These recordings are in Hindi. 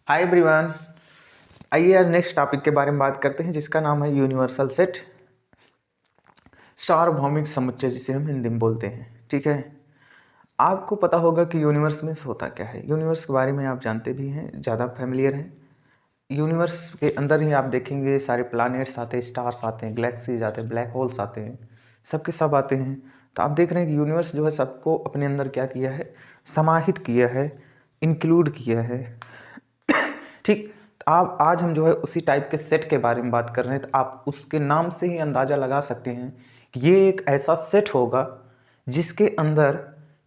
Hi everyone. आइए आज नेक्स्ट टॉपिक के बारे में बात करते हैं जिसका नाम है यूनिवर्सल सेट, सार्वभौमिक समुच्चय जिसे हम हिंदी में बोलते हैं। ठीक है, आपको पता होगा कि यूनिवर्स में होता क्या है। यूनिवर्स के बारे में आप जानते भी हैं, ज़्यादा फैमिलियर हैं। यूनिवर्स के अंदर ही आप देखेंगे सारे प्लैनेट्स आते हैं, स्टार्स आते हैं, गैलेक्सीज आते हैं, ब्लैक होल्स आते हैं, सबके सब आते हैं। तो आप देख रहे हैं कि यूनिवर्स जो है सबको अपने अंदर क्या किया है, समाहित किया है, इंक्लूड किया है। ठीक, तो आप आज हम जो है उसी टाइप के सेट के बारे में बात कर रहे हैं। तो आप उसके नाम से ही अंदाज़ा लगा सकते हैं कि ये एक ऐसा सेट होगा जिसके अंदर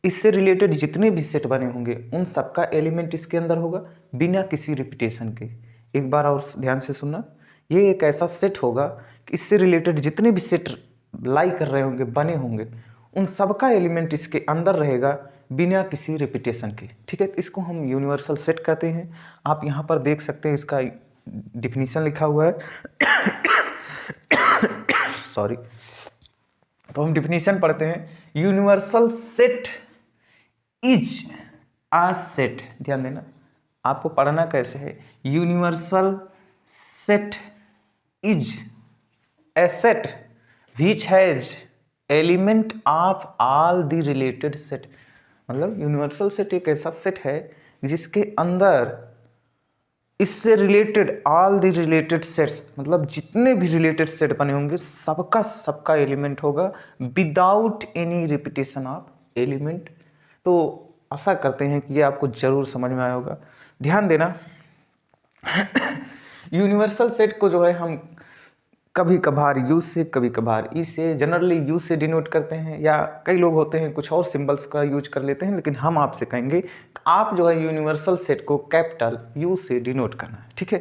इससे रिलेटेड जितने भी सेट बने होंगे उन सबका एलिमेंट इसके अंदर होगा बिना किसी रिपीटेशन के। एक बार और ध्यान से सुनना, ये एक ऐसा सेट होगा कि इससे रिलेटेड जितने भी सेट लाई कर रहे होंगे, बने होंगे, उन सबका एलिमेंट इसके अंदर रहेगा बिना किसी रिपीटेशन के। ठीक है, इसको हम यूनिवर्सल सेट कहते हैं। आप यहाँ पर देख सकते हैं, इसका डिफिनीशन लिखा हुआ है। सॉरी, तो हम डिफिनीशन पढ़ते हैं। Universal set is a set, ध्यान देना आपको पढ़ना कैसे है। Universal set is a set which has element of all the related set। मतलब यूनिवर्सल सेट एक ऐसा सेट है जिसके अंदर इससे related all the related sets, मतलब जितने भी रिलेटेड सेट बने होंगे सबका सबका एलिमेंट होगा without any repetition of element. तो आशा करते हैं कि ये आपको जरूर समझ में आया होगा। ध्यान देना, यूनिवर्सल सेट को जो है हम कभी कभार यू से, कभी कभार ई से, जनरली यू से डिनोट करते हैं, या कई लोग होते हैं कुछ और सिंबल्स का यूज कर लेते हैं, लेकिन हम आपसे कहेंगे आप जो है यूनिवर्सल सेट को कैपिटल यू से डिनोट करना है। ठीक है,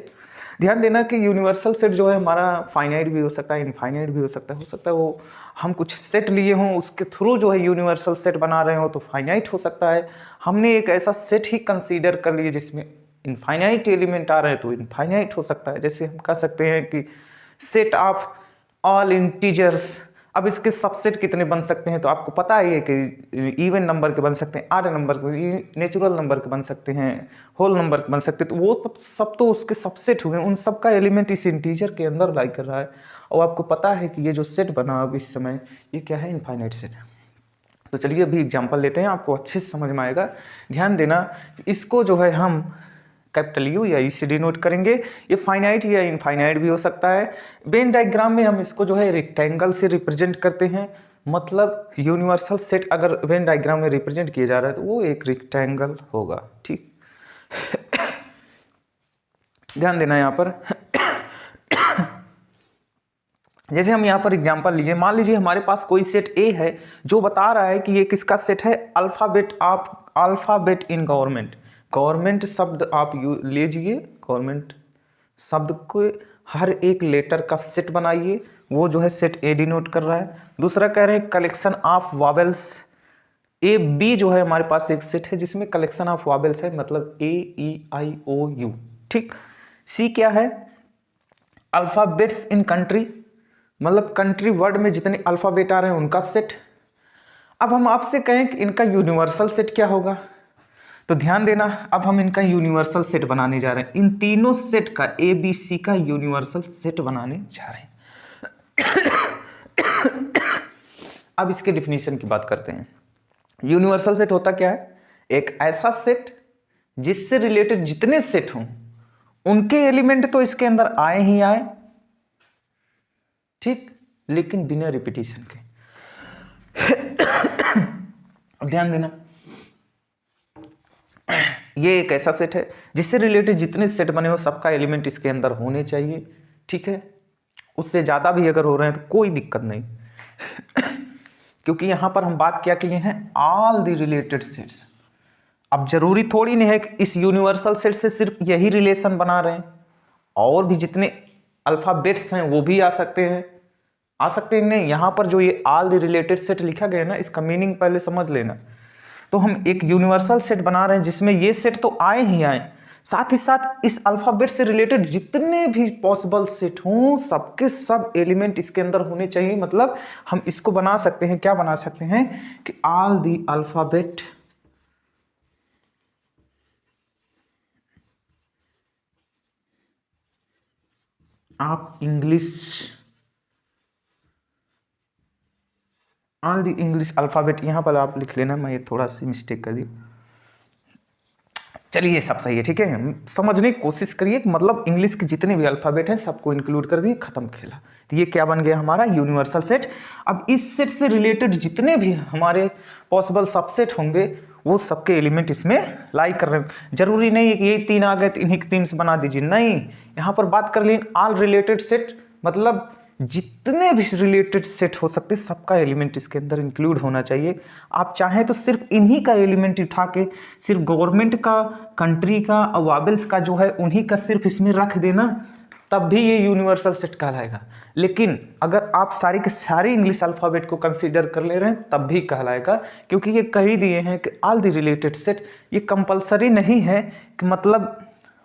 ध्यान देना कि यूनिवर्सल सेट जो है हमारा फाइनाइट भी हो सकता है, इनफाइनाइट भी हो सकता है वो हम कुछ सेट लिए हों उसके थ्रू जो है यूनिवर्सल सेट बना रहे हो तो फाइनाइट हो सकता है। हमने एक ऐसा सेट ही कंसीडर कर लिए जिसमें इनफाइनाइट एलिमेंट आ रहे हैं तो इनफाइनाइट हो सकता है। जैसे हम कह सकते हैं कि सेट ऑफ ऑल इंटीजर्स। अब इसके सबसेट कितने बन सकते हैं तो आपको पता ही है कि इवन नंबर के बन सकते हैं, आड नंबर के, नेचुरल नंबर के बन सकते हैं, होल नंबर के बन सकते हैं। तो वो सब तो उसके सबसेट हुए, उन सब का एलिमेंट इस इंटीजर के अंदर लाई कर रहा है। और आपको पता है कि ये जो सेट बना अब इस समय ये क्या है, इनफाइनाइट सेट है। तो चलिए अभी एग्जाम्पल लेते हैं, आपको अच्छे से समझ में आएगा। ध्यान देना, इसको जो है हम कैपिटल यू या ई से डिनोट करेंगे। ये फाइनाइट या इनफाइनाइट भी हो सकता है। वेन डायग्राम में हम इसको जो है रेक्टेंगल से रिप्रेजेंट करते हैं। मतलब यूनिवर्सल सेट अगर वेन डायग्राम में रिप्रेजेंट किया जा रहा है तो वो एक रेक्टेंगल होगा। ठीक, ध्यान देना यहाँ पर। जैसे हम यहाँ पर एग्जांपल लिए, मान लीजिए हमारे पास कोई सेट ए है जो बता रहा है कि ये किसका सेट है, अल्फाबेट इन गवर्नमेंट। गवर्नमेंट शब्द आप लीजिए, गवर्नमेंट शब्द को हर एक लेटर का सेट बनाइए, वो जो है सेट ए डिनोट कर रहा है। दूसरा कह रहे हैं collection of vowels. A B जो है हमारे पास एक सेट है जिसमें कलेक्शन ऑफ वॉवेल्स है, मतलब ए ई आई ओ यू। ठीक, सी क्या है, अल्फाबेट्स इन कंट्री, मतलब कंट्री वर्ड में जितने अल्फाबेट आ रहे हैं उनका सेट। अब हम आपसे कहें कि इनका यूनिवर्सल सेट क्या होगा, तो ध्यान देना, अब हम इनका यूनिवर्सल सेट बनाने जा रहे हैं। इन तीनों सेट का, ए बी सी का यूनिवर्सल सेट बनाने जा रहे हैं। अब इसके डिफिनीशन की बात करते हैं। यूनिवर्सल सेट होता क्या है, एक ऐसा सेट जिससे रिलेटेड जितने सेट हों उनके एलिमेंट तो इसके अंदर आए ही आए, ठीक, लेकिन बिना रिपीटेशन के। ध्यान देना, ये एक ऐसा सेट है जिससे रिलेटेड जितने सेट बने हो सबका एलिमेंट इसके अंदर होने चाहिए। ठीक है, उससे ज़्यादा भी अगर हो रहे हैं तो कोई दिक्कत नहीं, क्योंकि यहां पर हम बात क्या किए हैं, ऑल द रिलेटेड सेट्स। अब जरूरी थोड़ी नहीं है कि इस यूनिवर्सल सेट से सिर्फ यही रिलेशन बना रहे हैं, और भी जितने अल्फाबेट्स हैं वो भी आ सकते हैं, आ सकते हैं नहीं। यहां पर जो ये ऑल द रिलेटेड सेट लिखा गया है ना, इसका मीनिंग पहले समझ लेना। तो हम एक यूनिवर्सल सेट बना रहे हैं जिसमें ये सेट तो आए ही आए, साथ ही साथ इस अल्फाबेट से रिलेटेड जितने भी पॉसिबल सेट हों सबके सब एलिमेंट इसके अंदर होने चाहिए। मतलब हम इसको बना सकते हैं, क्या बना सकते हैं कि ऑल द अल्फाबेट आप English all the English alphabet यहाँ पर आप लिख लेना, मैं ये थोड़ा सी मिस्टेक कर दी। चलिए ये सब सही है, ठीक है। समझने की कोशिश करिए, मतलब इंग्लिश के जितने भी अल्फ़ाबेट हैं सबको इंक्लूड कर दिए, खत्म खेला। तो ये क्या बन गया हमारा यूनिवर्सल सेट। अब इस सेट से रिलेटेड जितने भी हमारे पॉसिबल सबसेट होंगे वो सबके एलिमेंट इसमें लाई कर रहे हैं। जरूरी नहीं है कि ये तीन आ गए तो इन्हीं तीन से बना दीजिए, नहीं, यहाँ पर बात कर लेंगे ऑल रिलेटेड सेट, मतलब जितने भी रिलेटेड सेट हो सकते सबका एलिमेंट इसके अंदर इंक्लूड होना चाहिए। आप चाहें तो सिर्फ इन्हीं का एलिमेंट उठा के सिर्फ गवर्नमेंट का, कंट्री का और वाबल्स का जो है उन्हीं का सिर्फ इसमें रख देना, तब भी ये यूनिवर्सल सेट कहलाएगा। लेकिन अगर आप सारी के सारे इंग्लिश अल्फ़ाबेट को कंसीडर कर ले रहे हैं तब भी कहलाएगा, क्योंकि ये कह ही दिए हैं कि ऑल द रिलेटेड सेट। ये कंपलसरी नहीं है कि मतलब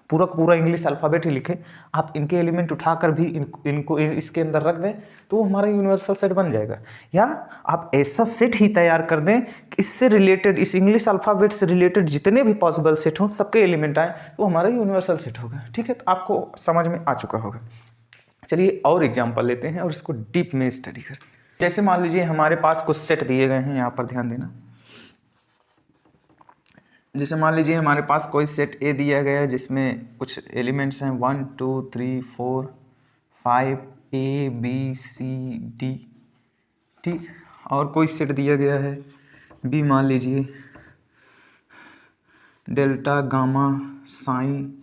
पूरा पूरा इंग्लिश अल्फ़ाबेट ही लिखें, आप इनके एलिमेंट उठाकर भी इनको इसके अंदर रख दें तो वो हमारा यूनिवर्सल सेट बन जाएगा। या आप ऐसा सेट ही तैयार कर दें कि इससे रिलेटेड, इस इंग्लिश अल्फ़ाबेट से रिलेटेड जितने भी पॉसिबल सेट हों सबके एलिमेंट आए तो हमारा यूनिवर्सल सेट होगा, ठीक है। तो आपको समझ में आ चुका होगा। चलिए और एग्जाम्पल लेते हैं और इसको डीप में स्टडी करते हैं। जैसे मान लीजिए हमारे पास कुछ सेट दिए गए हैं, यहाँ पर ध्यान देना। जैसे मान लीजिए हमारे पास कोई सेट ए दिया गया है जिसमें कुछ एलिमेंट्स हैं 1 2 3 4 5 ए बी सी डी, ठीक। और कोई सेट दिया गया है बी, मान लीजिए डेल्टा गामा साइन,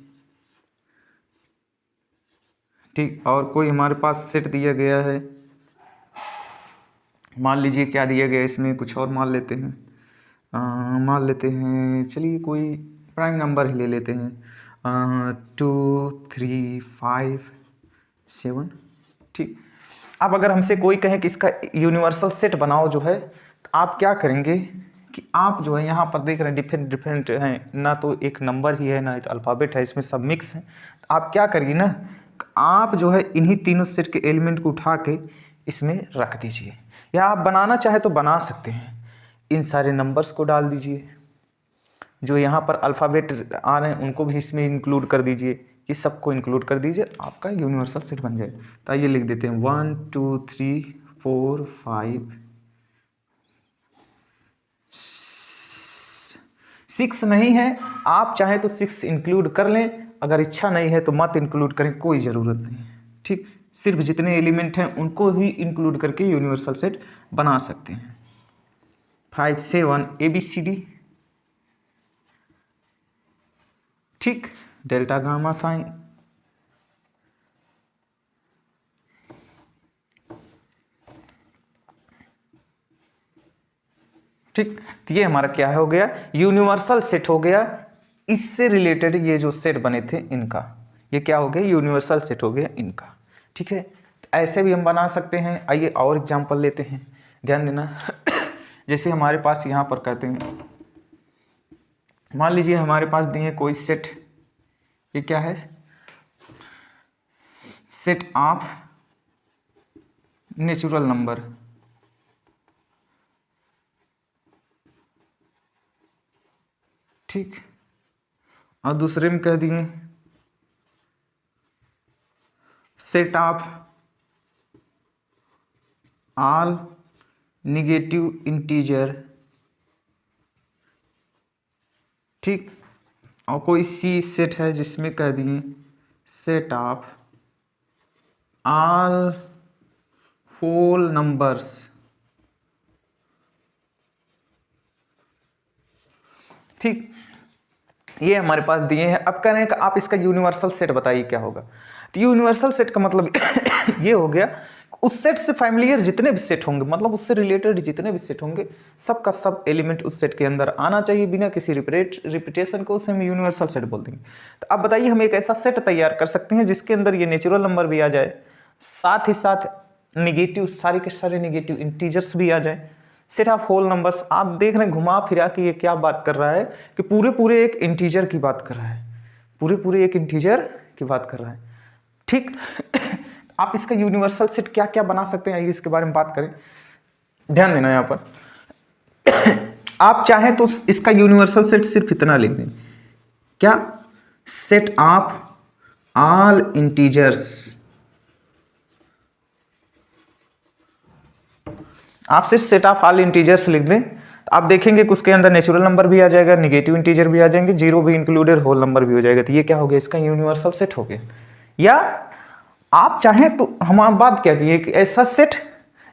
ठीक। और कोई हमारे पास सेट दिया गया है, मान लीजिए क्या दिया गया है इसमें, कुछ और मान लेते हैं, मान लेते हैं, चलिए कोई प्राइम नंबर ही ले लेते हैं, 2 3 5 7, ठीक। अब अगर हमसे कोई कहे कि इसका यूनिवर्सल सेट बनाओ जो है, तो आप क्या करेंगे कि आप जो है यहाँ पर देख रहे हैं डिफरेंट डिफरेंट हैं, ना तो एक नंबर ही है ना तो अल्फ़ाबेट है, इसमें सब मिक्स है। तो आप क्या करिए ना, आप जो है इन्हीं तीनों सेट के एलिमेंट को उठा के इसमें रख दीजिए, या आप बनाना चाहे तो बना सकते हैं। इन सारे नंबर्स को डाल दीजिए, जो यहाँ पर अल्फ़ाबेट आ रहे हैं उनको भी इसमें इंक्लूड कर दीजिए, ये सबको इंक्लूड कर दीजिए, आपका यूनिवर्सल सेट बन जाए। तो आइए लिख देते हैं 1 2 3 4 5 6 नहीं है, आप चाहें तो 6 इंक्लूड कर लें, अगर इच्छा नहीं है तो मत इंक्लूड करें, कोई ज़रूरत नहीं, ठीक। सिर्फ जितने एलिमेंट हैं उनको ही इंक्लूड करके यूनिवर्सल सेट बना सकते हैं। 5 7 ABCD, ठीक। डेल्टा गामा साइन, ठीक। तो ये हमारा क्या हो गया, यूनिवर्सल सेट हो गया। इससे रिलेटेड ये जो सेट बने थे इनका, ये क्या हो गया, यूनिवर्सल सेट हो गया इनका, ठीक है। तो ऐसे भी हम बना सकते हैं। आइए और एग्जांपल लेते हैं, ध्यान देना। जैसे हमारे पास यहाँ पर कहते हैं, मान लीजिए हमारे पास दिए कोई सेट, ये क्या है, सेट ऑफ नेचुरल नंबर, ठीक। और दूसरे में कह दिए set of all negative integer, ठीक। और कोई सी सेट है जिसमें कह दिए set of all whole numbers, ठीक। ये हमारे पास दिए हैं। अब कह रहे हैं कि आप इसका यूनिवर्सल सेट बताइए क्या होगा। तो यूनिवर्सल सेट का मतलब ये हो गया, उस सेट से फैमिलियर जितने भी सेट होंगे, मतलब उससे रिलेटेड जितने भी सेट होंगे सबका सब एलिमेंट उस सेट के अंदर आना चाहिए बिना किसी रिपीटेशन को, उसे हम यूनिवर्सल सेट बोल देंगे। तो अब बताइए हम एक ऐसा सेट तैयार कर सकते हैं जिसके अंदर ये नेचुरल नंबर भी आ जाए, साथ ही साथ निगेटिव, सारे के सारे निगेटिव इंटीजर्स भी आ जाए, सेट ऑफ होल नंबर्स। आप देख रहे हैं घुमा फिरा के ये क्या बात कर रहा है कि पूरे पूरे एक इंटीजर की बात कर रहा है, पूरे पूरे एक इंटीजर की बात कर रहा है, ठीक। आप इसका यूनिवर्सल सेट क्या क्या बना सकते हैं, इसके बारे में बात करें। ध्यान देना यहाँ पर आप चाहें तो इसका यूनिवर्सल सेट सिर्फ इतना लिख दें, क्या, सेट ऑफ ऑल इंटीजर्स, आप सिर्फ सेट ऑफ ऑल इंटीजर्स लिख दें, तो आप देखेंगे कि उसके अंदर नेचुरल नंबर भी आ जाएगा, निगेटिव इंटीजर भी आ जाएंगे, जीरो भी इंक्लूडेड, होल नंबर भी हो जाएगा। तो ये क्या हो गया, इसका यूनिवर्सल सेट हो गया। या आप चाहें तो हम बात क्या की कि ऐसा सेट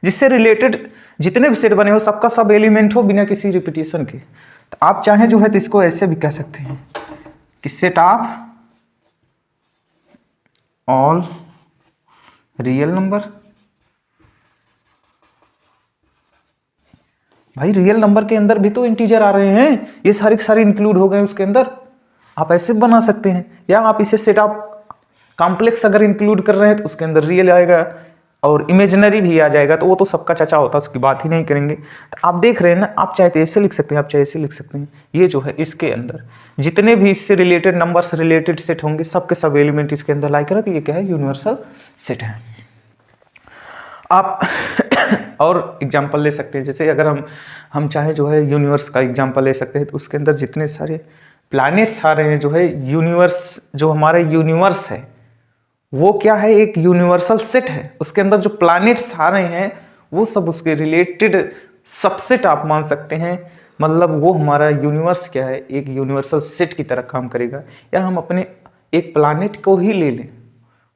जिससे रिलेटेड जितने भी सेट बने हो सबका सब एलिमेंट हो बिना किसी रिपीटेशन के। तो आप चाहें जो है तो इसको ऐसे भी कह सकते हैं कि set of all real number. भाई रियल नंबर के अंदर भी तो इंटीजर आ रहे हैं, ये सारे सारे इंक्लूड हो गए उसके अंदर। आप ऐसे बना सकते हैं, या आप इसे सेट ऑफ कॉम्प्लेक्स अगर इंक्लूड कर रहे हैं तो उसके अंदर रियल आएगा और इमेजिनरी भी आ जाएगा, तो वो तो सबका चाचा होता है, उसकी बात ही नहीं करेंगे। तो आप देख रहे हैं ना, आप चाहे तो ऐसे लिख सकते हैं, आप चाहे ऐसे लिख सकते हैं। ये जो है इसके अंदर जितने भी इससे रिलेटेड नंबर से रिलेटेड सेट होंगे सबके सब एलिमेंट इसके अंदर लाई कर, ये क्या है, यूनिवर्सल सेट है। आप और एग्जाम्पल ले सकते हैं, जैसे अगर हम चाहे जो है यूनिवर्स का एग्जाम्पल ले सकते हैं, तो उसके अंदर जितने सारे प्लैनेट्स आ रहे हैं जो है यूनिवर्स, जो हमारा यूनिवर्स है वो क्या है, एक यूनिवर्सल सेट है। उसके अंदर जो प्लैनेट्स आ रहे हैं वो सब उसके रिलेटेड सबसेट आप मान सकते हैं। मतलब वो हमारा यूनिवर्स क्या है, एक यूनिवर्सल सेट की तरह काम करेगा। या हम अपने एक प्लैनेट को ही ले लें,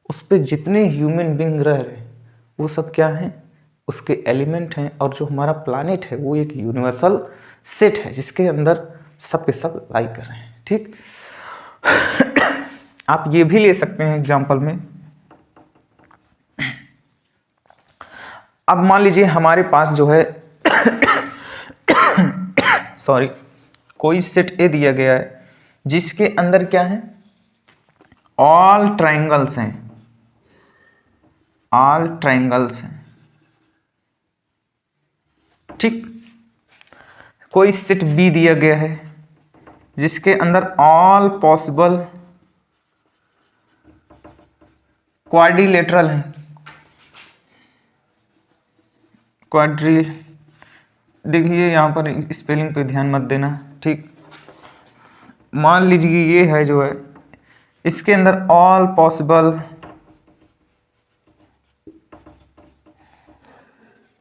उस पर जितने ह्यूमन बींग रह रहे हैं वो सब क्या है, उसके एलिमेंट हैं। और जो हमारा प्लैनेट है वो एक यूनिवर्सल सेट है जिसके अंदर सब के सब लाई कर रहे हैं। ठीक, आप ये भी ले सकते हैं एग्जाम्पल में। अब मान लीजिए हमारे पास जो है सॉरी, कोई सेट ए दिया गया है जिसके अंदर क्या है, ऑल ट्रायंगल्स हैं, ऑल ट्रायंगल्स हैं। ठीक, कोई सेट बी दिया गया है जिसके अंदर ऑल पॉसिबल क्वाड्रिलेटरल है, क्वाड्री, देखिए यहाँ पर स्पेलिंग पे ध्यान मत देना। ठीक, मान लीजिए ये है जो है, इसके अंदर ऑल पॉसिबल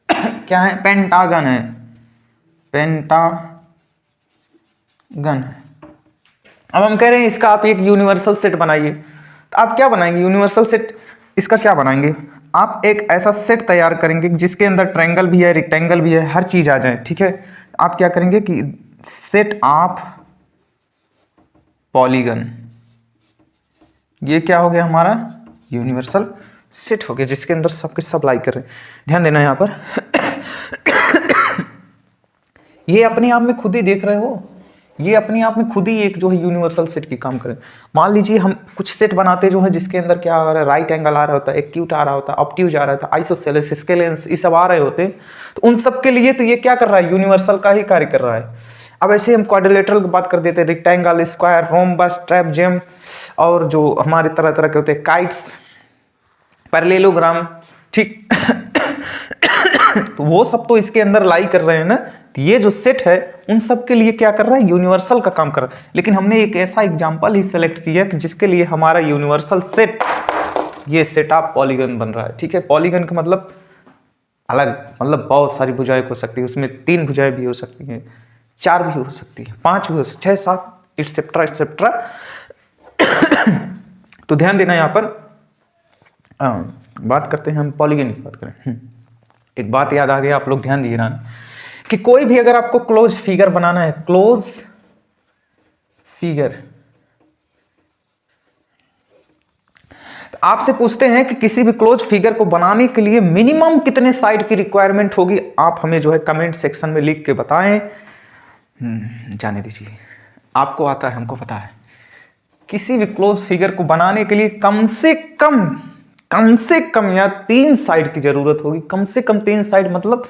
क्या है, पेंटागन है, पेंटागन। अब हम कह रहे हैं इसका आप एक यूनिवर्सल सेट बनाइए, तो आप क्या बनाएंगे, यूनिवर्सल सेट इसका क्या बनाएंगे, आप एक ऐसा सेट तैयार करेंगे जिसके अंदर ट्रायंगल भी है, रेक्टेंगल भी है, हर चीज आ जाए। ठीक है, आप क्या करेंगे कि सेट ऑफ पॉलीगन, ये क्या हो गया, हमारा यूनिवर्सल सेट हो गया जिसके अंदर सबके सब लाई कर रहे हैं। ध्यान देना यहाँ पर ये अपने आप में खुद ही देख रहे हो, ये अपने आप में खुद ही एक जो है यूनिवर्सल सेट की काम करें। मान लीजिए हम कुछ सेट बनाते जो है जिसके अंदर क्या आ रहा है, राइट एंगल आ रहा होता है, एक्यूट आ रहा होता है, ऑब्ट्यूज आ रहा था, आइसोसेलेस, स्केलेंस, ये सब आ रहे होते हैं। तो उन सब के लिए तो ये क्या कर रहा है, यूनिवर्सल का ही कार्य कर रहा है। अब ऐसे हम क्वाड्रिलेटरल की बात कर देते हैं, रेक्टेंगल, स्क्वायर, रोम्बस, ट्रैपजेम, और जो हमारे तरह तरह के होते हैं, काइट्स, पैरेललोग्राम। ठीक तो वो सब तो इसके अंदर लाई कर रहे हैं ना। तो ये जो सेट है उन सब के लिए क्या कर रहा है, यूनिवर्सल का काम कर रहा है। लेकिन हमने एक ऐसा एग्जांपल ही सेलेक्ट किया कि जिसके लिए हमारा यूनिवर्सल सेट, ये सेट ऑफ पॉलीगन बन रहा है। ठीक है, पॉलीगन का मतलब अलग, मतलब बहुत सारी भुजाएं हो सकती है, उसमें 3 भुजाएं भी हो सकती हैं, 4 भी हो सकती है, 5 भी हो सकती है, 6, 7 एक्सेट्रा एक्सेट्रा। तो ध्यान देना यहाँ पर, बात करते हैं हम पॉलीगन की बात करें। एक बात याद आ गई, आप लोग ध्यान दिए ना, कि कोई भी अगर आपको क्लोज फिगर बनाना है, क्लोज फिगर, तो आपसे पूछते हैं कि किसी भी क्लोज फिगर को बनाने के लिए मिनिमम कितने साइड की रिक्वायरमेंट होगी। आप हमें जो है कमेंट सेक्शन में लिख के बताएं। जाने दीजिए, आपको आता है, हमको पता है। किसी भी क्लोज फिगर को बनाने के लिए कम से कम या 3 साइड की जरूरत होगी। कम से कम 3 साइड, मतलब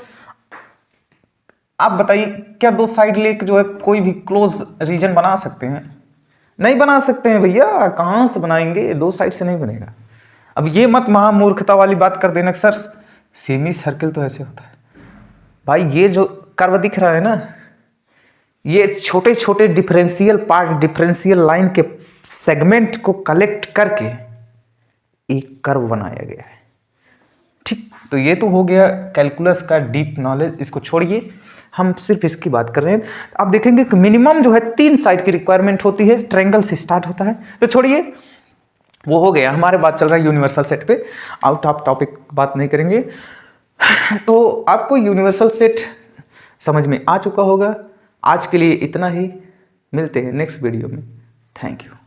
आप बताइए क्या 2 साइड लेके जो है कोई भी क्लोज रीजन बना सकते हैं? नहीं बना सकते हैं भैया, कहां से बनाएंगे, 2 साइड से नहीं बनेगा। अब ये मत महामूर्खता वाली बात कर देना सर, सेमी सर्किल तो ऐसे होता है। भाई ये जो कर्व दिख रहा है ना, ये छोटे छोटे डिफरेंशियल पार्ट, डिफरेंशियल लाइन के सेगमेंट को कलेक्ट करके एक कर्व बनाया गया है। ठीक, तो ये तो हो गया कैलकुलस का डीप नॉलेज, इसको छोड़िए, हम सिर्फ इसकी बात कर रहे हैं। आप देखेंगे कि मिनिमम जो है 3 साइड की रिक्वायरमेंट होती है, ट्रायंगल से स्टार्ट होता है। तो छोड़िए, वो हो गया, हमारे बात चल रहा है यूनिवर्सल सेट पे, आउट ऑफ टॉपिक बात नहीं करेंगे। तो आपको यूनिवर्सल सेट समझ में आ चुका होगा। आज के लिए इतना ही, मिलते हैं नेक्स्ट वीडियो में। Thank you.